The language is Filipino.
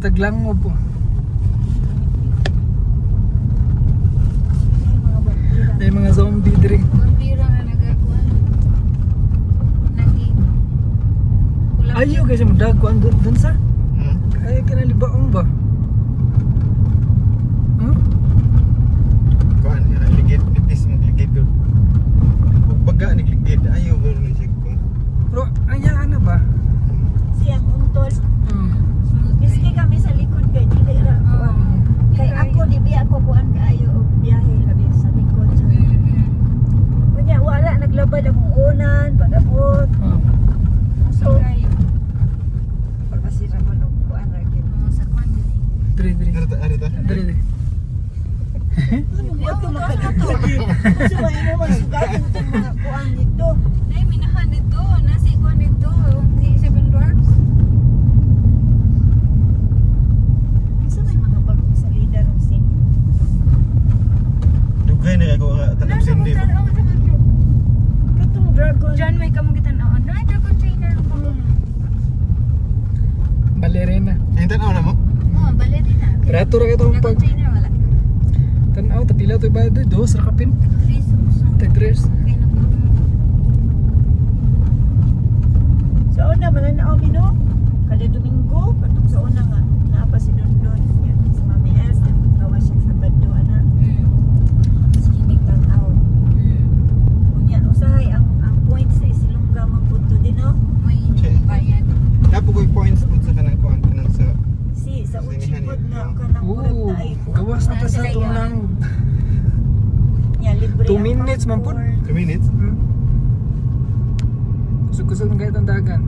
taglangob po. May mga zombie diri. Vampira nga nagakuan. Nagi. Ayaw kasi mo dagkuan dun sa. Ayaw ka na libaong ba? Huh? Kuan nga ligid nitis magligid ko. Baga nigligid ayaw garo ni sig ko. Pero anya na ba? Siyang untol. Hmm. Miski kami sa likod kay dili ra. Kay ako di biya ako kuan kaayo og biyahe labi sa likod. Kunya wala naglabad akong unan pag-abot. So pagkasira man og kuan ra gyud. Sa kwan din. Diri. Arita. Diri. Ano mo makadto? So ay mo masugaton tong mga kuan dito. Nay minahan dito, nasi kwan dito, si Seven Dwarfs. Sa may mga bagong salida ron sin. Dugay na ako nga tanong sindi. Katong dragon. John may kamong gitan-aw. Nay dragon trainer ko. Balerina. Ay tanaw na mo. Oh, balerina. Rato ra kitong Dragon pag trainer wala. tanaw tapila to ba dos ra kapin. Tres so. Tagtres. Kaya na po. Sa una man na no? Kada Domingo, katong sa una nga naapa si Dondon yan sa Mami S, gawa siya sa Sabado ana. Sige tanaw. Unya usahay ang point sa Isilongga man punto din no. May bayad. Napo koy points pud sa kanang kuan kanang sa Si sa Sinihan Uchipod yun, na no? kanang murag Oo. na ay Gawas na pa sa tunang nya libre. 2 ang minutes man po. popcorn. 2 minutes. Kusog-kusog ng kahit ang dagan.